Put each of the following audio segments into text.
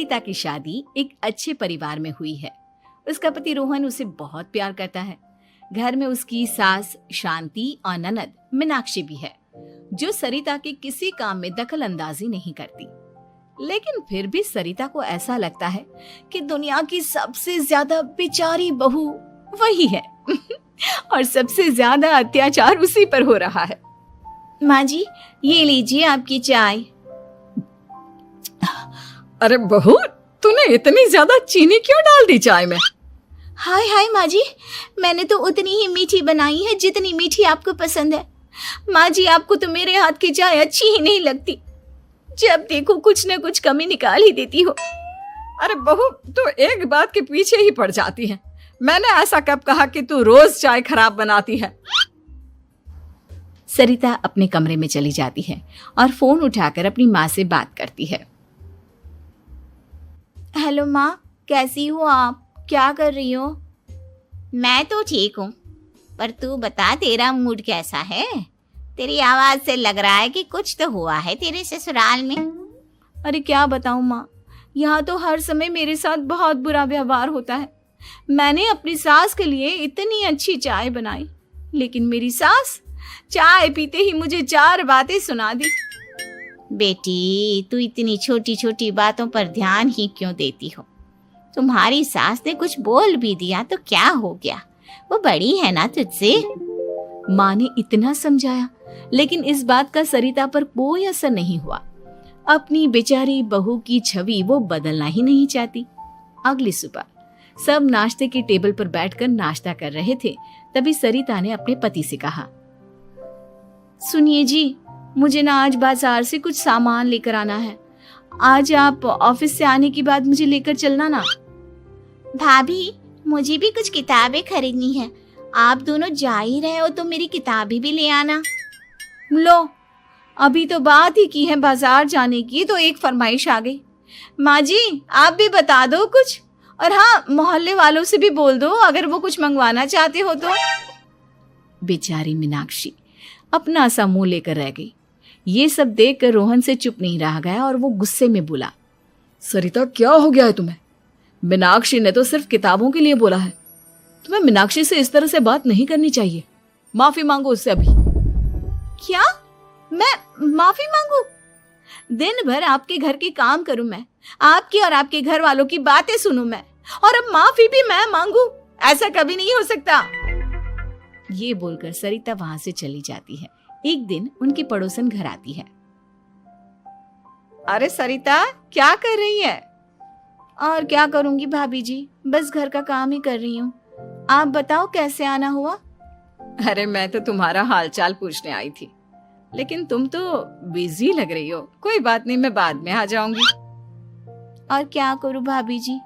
सरिता की शादी एक अच्छे परिवार में हुई है। उसका पति रोहन उसे बहुत प्यार करता है। घर में उसकी सास शांति और ननद मीनाक्षी भी है, जो सरिता के किसी काम में दखल अंदाजी नहीं करती। लेकिन फिर भी सरिता को ऐसा लगता है कि दुनिया की सबसे ज्यादा बेचारी बहू वही है और सबसे ज्यादा अत्याचार उसी पर हो रहा है। माँ जी, ये लीजिए आपकी चाय। अरे बहू, तूने इतनी ज्यादा चीनी क्यों डाल दी चाय में? हाय हाय माँ जी, मैंने तो उतनी ही मीठी बनाई है जितनी मीठी आपको पसंद है। माँ जी, आपको तो मेरे हाथ की चाय अच्छी ही नहीं लगती। जब देखो कुछ न कुछ कमी निकाल ही देती हो। अरे बहू, तू एक बात के पीछे ही पड़ जाती है। मैंने ऐसा कब कहा कि तू रोज चाय खराब बनाती है? सरिता अपने कमरे में चली जाती है और फोन उठाकर अपनी माँ से बात करती है। हेलो माँ, कैसी हो आप? क्या कर रही हो? मैं तो ठीक हूँ, पर तू बता, तेरा मूड कैसा है? तेरी आवाज से लग रहा है कि कुछ तो हुआ है तेरे ससुराल में। अरे क्या बताऊँ माँ, यहाँ तो हर समय मेरे साथ बहुत बुरा व्यवहार होता है। मैंने अपनी सास के लिए इतनी अच्छी चाय बनाई, लेकिन मेरी सास चाय पीते ही मुझे 4 बातें सुना दी। बेटी, तू इतनी छोटी छोटी बातों पर ध्यान ही क्यों देती हो? तुम्हारी सास ने कुछ बोल भी दिया तो क्या हो गया, वो बड़ी है ना तुझसे। माँ ने इतना समझाया, लेकिन इस बात का सरिता पर कोई असर नहीं हुआ। अपनी बेचारी बहू की छवि वो बदलना ही नहीं चाहती। अगली सुबह सब नाश्ते की टेबल पर बैठकर नाश्ता कर रहे थे, तभी सरिता ने अपने पति से कहा, सुनिए जी, मुझे ना आज बाजार से कुछ सामान लेकर आना है। आज आप ऑफिस से आने के बाद मुझे लेकर चलना ना। भाभी, मुझे भी कुछ किताबें खरीदनी है। आप दोनों जा ही रहे हो तो मेरी किताबें भी ले आना। लो, अभी तो बात ही की है बाजार जाने की, तो एक फरमाइश आ गई। माँ जी, आप भी बता दो कुछ, और हाँ, मोहल्ले वालों से भी बोल दो अगर वो कुछ मंगवाना चाहते हो तो। बेचारी मीनाक्षी अपना सा मुंह लेकर रह गई। ये सब देखकर रोहन से चुप नहीं रह गया और वो गुस्से में बोला, सरिता, क्या हो गया है तुम्हें? मीनाक्षी ने तो सिर्फ किताबों के लिए बोला है। तुम्हें मीनाक्षी से इस तरह से बात नहीं करनी चाहिए। माफी मांगो उससे अभी। क्या? मैं माफी मांगू? दिन भर आपके घर के काम करूं मैं, आपकी और आपके घर वालों की बातें सुनूं मैं, और अब माफी भी मैं मांगू? ऐसा कभी नहीं हो सकता। ये बोलकर सरिता वहां से चली जाती है। एक दिन उनकी पड़ोसन घर आती है। अरे सरिता, क्या कर रही है? और क्या करूंगी भाभी जी, बस घर का काम ही कर रही हूँ। आप बताओ कैसे आना हुआ? अरे मैं तो तुम्हारा हालचाल पूछने आई थी, लेकिन तुम तो बिजी लग रही हो। कोई बात नहीं, मैं बाद में आ जाऊंगी। और क्या करूं भाभी जी,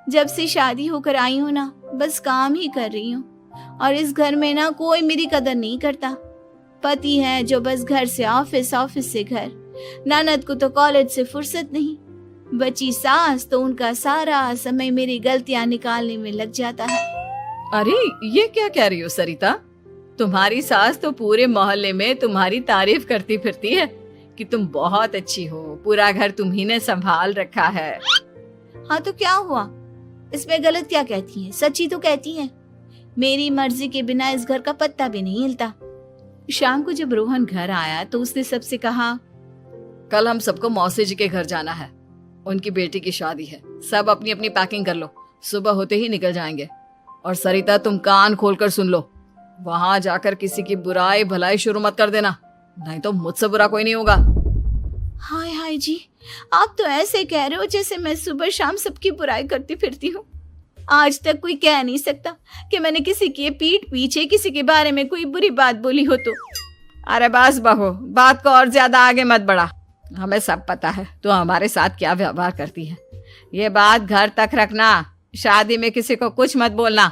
जब से शादी होकर आई हूँ ना, बस काम ही कर रही हूँ। और इस घर में ना कोई मेरी कदर नहीं करता। पति है जो बस घर से ऑफिस, ऑफिस से घर। ननद को तो कॉलेज से फुर्सत नहीं। बची सास तो उनका सारा समय मेरी गलतियां निकालने में लग जाता है। अरे ये क्या कह रही हो सरिता? तुम्हारी सास तो पूरे मोहल्ले में तुम्हारी तारीफ करती फिरती है कि तुम बहुत अच्छी हो, पूरा घर तुम्ही ने संभाल रखा है। हाँ तो क्या हुआ, इसमें गलत क्या कहती है? सच्ची तो कहती है। मेरी मर्जी के बिना इस घर का पत्ता भी नहीं हिलता। शाम को जब रोहन घर आया तो उसने सबसे कहा, कल हम सबको मौसी जी के घर जाना है। उनकी बेटी की शादी है। सब अपनी अपनी पैकिंग कर लो, सुबह होते ही निकल जाएंगे। और सरिता, तुम कान खोलकर सुन लो, वहां जाकर किसी की बुराई भलाई शुरू मत कर देना, नहीं तो मुझसे बुरा कोई नहीं होगा। हाय हाय जी, आप तो ऐसे कह रहे हो जैसे मैं सुबह शाम सबकी बुराई करती फिरती हूँ। आज तक कोई कह नहीं सकता कि मैंने किसी की पीठ पीछे किसी के बारे में कोई बुरी बात बोली हो तो। अरे बस बहू, बात को और ज्यादा आगे मत बढ़ा। हमें सब पता है तो हमारे साथ क्या व्यवहार करती है। ये बात घर तक रखना, शादी में किसी को कुछ मत बोलना,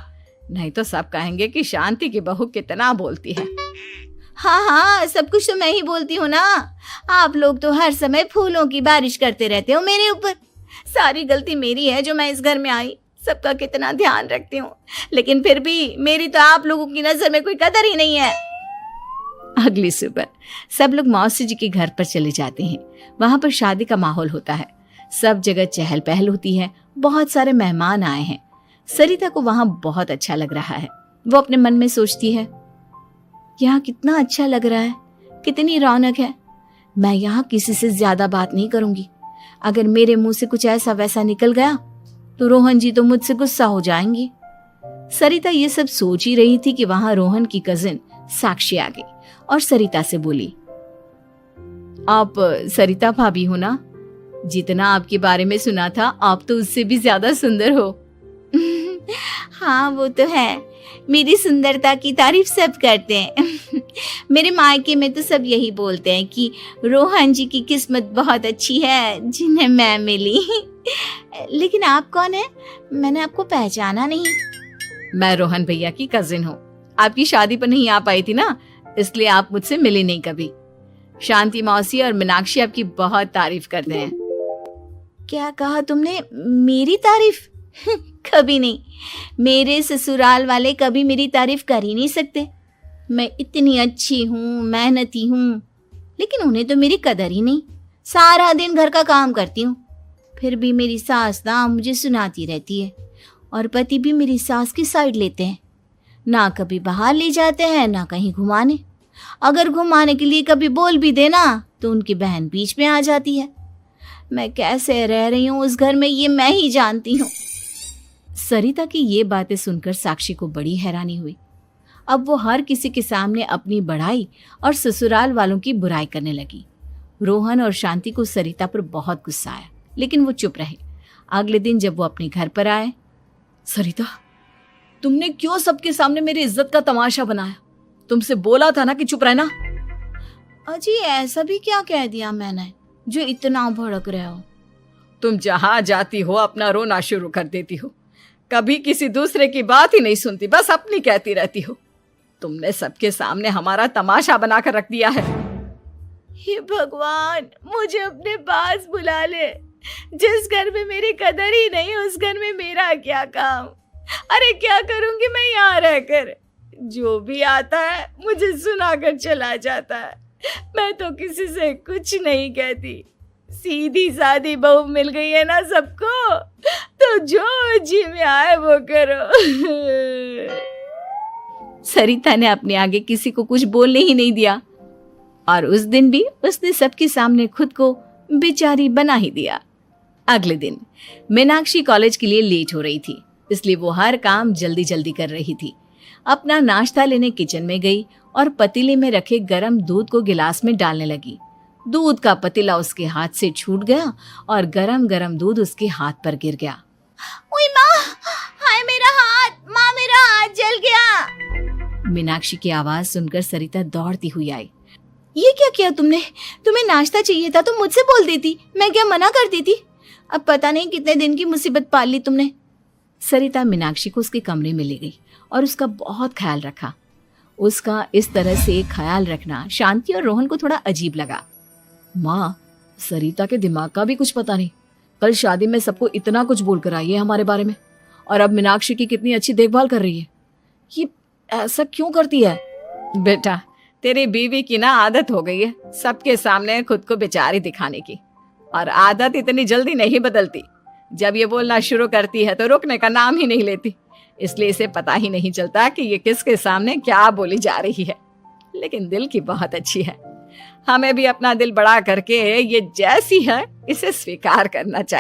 नहीं तो सब कहेंगे कि शांति की बहू कितना बोलती है। हाँ हाँ, सब कुछ तो मैं ही बोलती हूँ ना। आप लोग तो हर समय फूलों की बारिश करते रहते हो मेरे ऊपर। सारी गलती मेरी है जो मैं इस घर में आई, सबका कितना ध्यान रखती हूँ, लेकिन फिर भी मेरी तो आप लोगों की नजर में कोई कदर ही नहीं है। अगली सुबह सब लोग मौसी जी के घर पर चले जाते हैं। वहां पर शादी का माहौल होता है। सब जगह चहल पहल होती है, बहुत सारे मेहमान आए हैं। सरिता को वहां बहुत अच्छा लग रहा है। वो अपने मन में सोचती है, यहाँ कितना अच्छा लग रहा है, कितनी रौनक है। मैं यहाँ किसी से ज्यादा बात नहीं करूंगी। अगर मेरे मुंह से कुछ ऐसा वैसा निकल गया तो रोहन जी तो मुझसे गुस्सा हो जाएंगी। सरिता ये सब सोच ही रही थी कि वहां रोहन की कजिन साक्षी आ गई और सरिता से बोली, आप सरिता भाभी हो ना? जितना आपके बारे में सुना था, आप तो उससे भी ज्यादा सुंदर हो। हाँ वो तो है, मेरी सुंदरता की तारीफ सब करते हैं। मेरे मायके में तो सब यही बोलते हैं कि रोहन जी की किस्मत बहुत अच्छी है जिन्हें मैं मिली। लेकिन आप कौन है? मैंने आपको पहचाना नहीं। मैं रोहन भैया की कजिन हूँ। आपकी शादी पर नहीं आ पाई थी ना, इसलिए आप मुझसे मिली नहीं कभी। शांति मौसी और मीनाक्षी आपकी बहुत तारीफ करते हैं। क्या कहा तुमने? मेरी तारीफ? कभी नहीं। मेरे ससुराल वाले कभी मेरी तारीफ कर ही नहीं सकते। मैं इतनी अच्छी हूँ, मेहनती हूँ, लेकिन उन्हें तो मेरी कदर ही नहीं। सारा दिन घर का काम करती हूँ, फिर भी मेरी सास ना मुझे सुनाती रहती है, और पति भी मेरी सास की साइड लेते हैं। ना कभी बाहर ले जाते हैं, ना कहीं घुमाने। अगर घुमाने के लिए कभी बोल भी देना तो उनकी बहन बीच में आ जाती है। मैं कैसे रह रही हूँ उस घर में, ये मैं ही जानती हूँ। सरिता की ये बातें सुनकर साक्षी को बड़ी हैरानी हुई। अब वो हर किसी के सामने अपनी बढ़ाई और ससुराल वालों की बुराई करने लगी। रोहन और शांति को सरिता पर बहुत गुस्सा आया, लेकिन वो चुप रहे। अगले दिन जब वो अपने घर पर आए, सरिता, तुमने क्यों सबके सामने मेरी इज्जत का तमाशा बनाया? तुमसे बोला था ना कि चुप रहना। अजी ऐसा भी क्या कह दिया मैंने जो इतना भड़क रहे हो? तुम जहां जाती हो अपना रोना शुरू कर देती हो, कभी किसी दूसरे की बात ही नहीं सुनती, बस अपनी कहती रहती हो। तुमने सबके सामने हमारा तमाशा बनाकर रख दिया है। हे भगवान, मुझे अपने पास बुला ले। जिस घर में मेरी कदर ही नहीं, उस घर में मेरा क्या काम? अरे क्या करूंगी मैं यहाँ रहकर? जो भी आता है मुझे सुनाकर चला जाता है। मैं तो किसी से कुछ नहीं कहती। सीधी सादी बहू मिल गई है ना सबको, तो जो जी में आए वो करो। सरिता ने अपने आगे किसी को कुछ बोलने ही नहीं दिया, और उस दिन भी उसने सबके सामने खुद को बेचारी बना ही दिया। अगले दिन मीनाक्षी कॉलेज के लिए लेट हो रही थी, इसलिए वो हर काम जल्दी जल्दी कर रही थी। अपना नाश्ता लेने किचन में गई और पतीले में रखे गरम दूध को गिलास में डालने लगी। दूध का पतीला उसके हाथ से छूट गया और गरम गरम दूध उसके हाथ पर गिर गया। ओए माँ, हाय मेरा हाथ, माँ मेरा हाथ जल गया। मीनाक्षी की आवाज सुनकर सरिता दौड़ती हुई आई। ये क्या किया तुमने? तुम्हें नाश्ता चाहिए था तो मुझसे बोल देती, मैं क्या मना कर देती? अब पता नहीं कितने दिन की मुसीबत पाल ली तुमने। सरिता मीनाक्षी को उसके कमरे में ले गई और उसका बहुत ख्याल रखा। उसका इस तरह से ख्याल रखना शांति और रोहन को थोड़ा अजीब लगा। माँ, सरिता के दिमाग का भी कुछ पता नहीं। कल शादी में सबको इतना कुछ बोलकर आई है हमारे बारे में, और अब मीनाक्षी की कितनी अच्छी देखभाल कर रही है। ये ऐसा क्यों करती है? बेटा, तेरी बीवी की ना आदत हो गई है सबके सामने खुद को बेचारी दिखाने की, और आदत इतनी जल्दी नहीं बदलती। जब ये बोलना शुरू करती है तो रुकने का नाम ही नहीं लेती, इसलिए इसे पता ही नहीं चलता कि ये किसके सामने क्या बोली जा रही है। लेकिन दिल की बहुत अच्छी है। हमें भी अपना दिल बड़ा करके ये जैसी है इसे स्वीकार करना चाहिए।